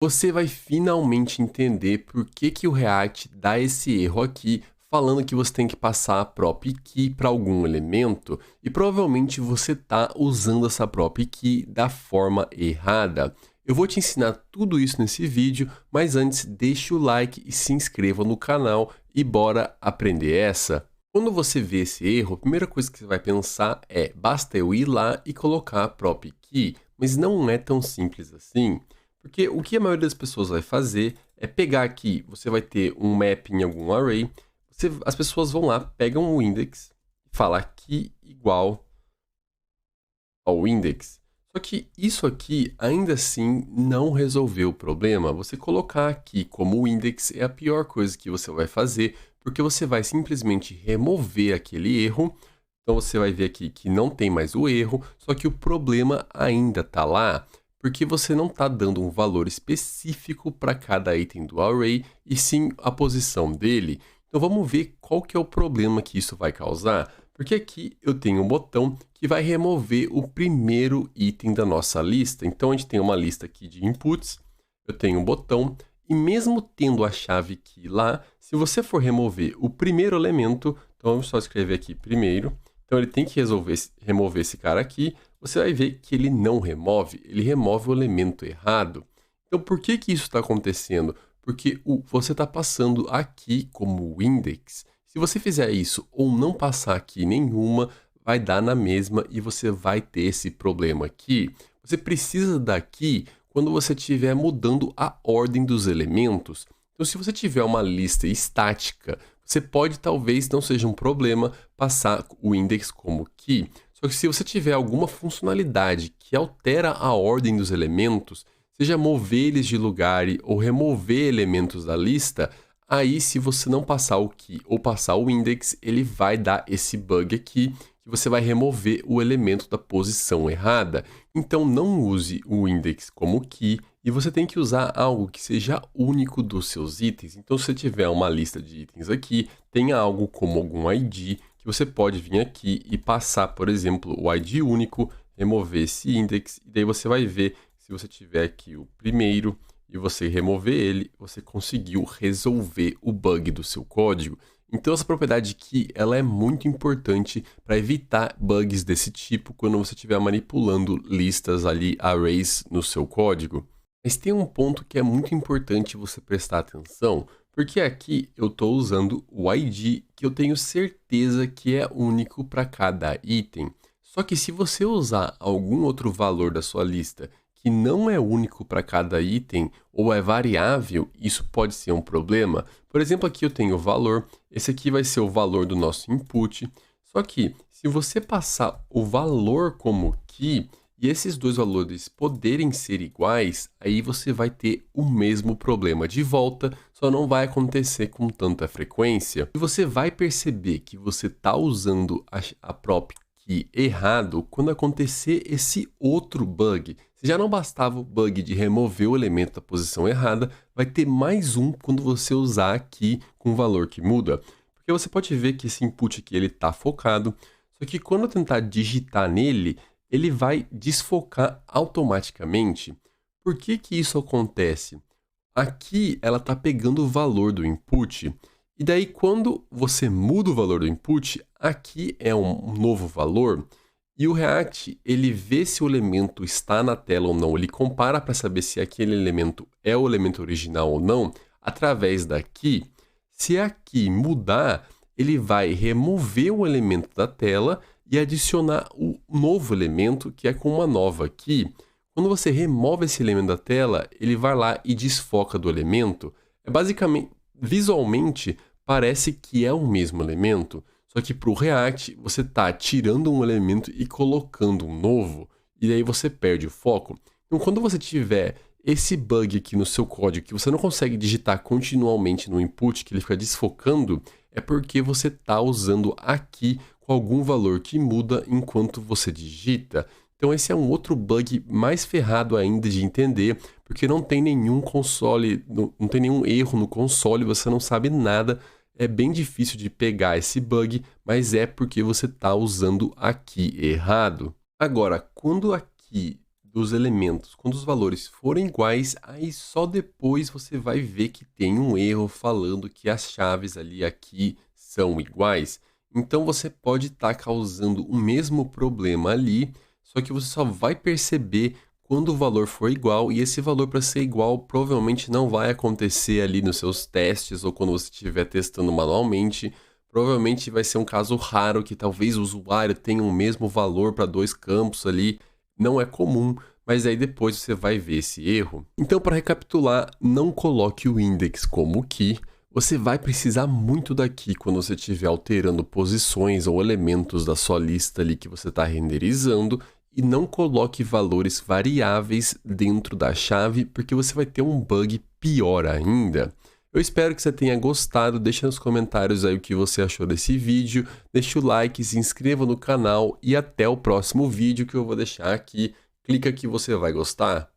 Você vai finalmente entender por que o React dá esse erro aqui, falando que você tem que passar a prop key para algum elemento e provavelmente você está usando essa prop key da forma errada. Eu vou te ensinar tudo isso nesse vídeo, mas antes deixa o like e se inscreva no canal e bora aprender essa. Quando você vê esse erro, a primeira coisa que você vai pensar é basta eu ir lá e colocar a prop key, mas não é tão simples assim. Porque o que a maioria das pessoas vai fazer é pegar aqui, você vai ter um map em algum array, as pessoas vão lá, pegam o index e falam aqui igual ao index. Só que isso aqui ainda assim não resolveu o problema. Você colocar aqui como index é a pior coisa que você vai fazer, porque você vai simplesmente remover aquele erro. Então você vai ver aqui que não tem mais o erro, só que o problema ainda está lá, porque você não está dando um valor específico para cada item do array, e sim a posição dele. Então vamos ver qual que é o problema que isso vai causar, porque aqui eu tenho um botão que vai remover o primeiro item da nossa lista. Então a gente tem uma lista aqui de inputs, eu tenho um botão, e mesmo tendo a chave key lá, se você for remover o primeiro elemento, então vamos só escrever aqui primeiro, então ele tem que remover esse cara aqui, você vai ver que ele não remove, ele remove o elemento errado. Então por que isso está acontecendo? Porque você está passando aqui como index. Se você fizer isso ou não passar aqui nenhuma, vai dar na mesma e você vai ter esse problema aqui. Você precisa daqui quando você estiver mudando a ordem dos elementos. Então se você tiver uma lista estática, você pode, talvez não seja um problema, passar o index como key. Só que se você tiver alguma funcionalidade que altera a ordem dos elementos, seja mover eles de lugar ou remover elementos da lista, aí se você não passar o key ou passar o index, ele vai dar esse bug aqui, que você vai remover o elemento da posição errada. Então não use o index como key, e você tem que usar algo que seja único dos seus itens. Então se você tiver uma lista de itens aqui, tenha algo como algum ID, que você pode vir aqui e passar, por exemplo, o ID único, remover esse index, e daí você vai ver, se você tiver aqui o primeiro, e você remover ele, você conseguiu resolver o bug do seu código. Então essa propriedade key, ela é muito importante para evitar bugs desse tipo quando você estiver manipulando listas ali, arrays no seu código. Mas tem um ponto que é muito importante você prestar atenção, porque aqui eu estou usando o ID, que eu tenho certeza que é único para cada item. Só que se você usar algum outro valor da sua lista que não é único para cada item ou é variável, isso pode ser um problema. Por exemplo, aqui eu tenho o valor, esse aqui vai ser o valor do nosso input. Só que se você passar o valor como key e esses dois valores poderem ser iguais, aí você vai ter o mesmo problema de volta, só não vai acontecer com tanta frequência. E você vai perceber que você está usando a prop key errado quando acontecer esse outro bug. Se já não bastava o bug de remover o elemento da posição errada, vai ter mais um quando você usar aqui com o valor que muda. Porque você pode ver que esse input aqui está focado, só que quando eu tentar digitar nele, ele vai desfocar automaticamente. Por que isso acontece? Aqui ela está pegando o valor do input, e daí quando você muda o valor do input, aqui é um novo valor, e o React, ele vê se o elemento está na tela ou não, ele compara para saber se aquele elemento é o elemento original ou não, através daqui. Se aqui mudar, ele vai remover o elemento da tela e adicionar o novo elemento, que é com uma nova key. Quando você remove esse elemento da tela, ele vai lá e desfoca do elemento. É basicamente, visualmente, parece que é o mesmo elemento, só que para o React, você está tirando um elemento e colocando um novo, e daí você perde o foco. Então, quando você tiver esse bug aqui no seu código, que você não consegue digitar continuamente no input, que ele fica desfocando, é porque você está usando aqui com algum valor que muda enquanto você digita. Então esse é um outro bug mais ferrado ainda de entender, porque não tem nenhum console, não tem nenhum erro no console, você não sabe nada. É bem difícil de pegar esse bug, mas é porque você está usando aqui errado. Agora, quando aqui dos elementos. Quando os valores forem iguais, aí só depois você vai ver que tem um erro falando que as chaves ali aqui são iguais. Então você pode estar causando o mesmo problema ali, só que você só vai perceber quando o valor for igual, e esse valor para ser igual provavelmente não vai acontecer ali nos seus testes ou quando você estiver testando manualmente. Provavelmente vai ser um caso raro que talvez o usuário tenha o mesmo valor para dois campos ali. Não é comum, mas aí depois você vai ver esse erro. Então, para recapitular, não coloque o index como key. Você vai precisar muito daqui quando você estiver alterando posições ou elementos da sua lista ali que você está renderizando, e não coloque valores variáveis dentro da chave, porque você vai ter um bug pior ainda. Eu espero que você tenha gostado, deixa nos comentários aí o que você achou desse vídeo, deixa o like, se inscreva no canal e até o próximo vídeo que eu vou deixar aqui. Clica que você vai gostar.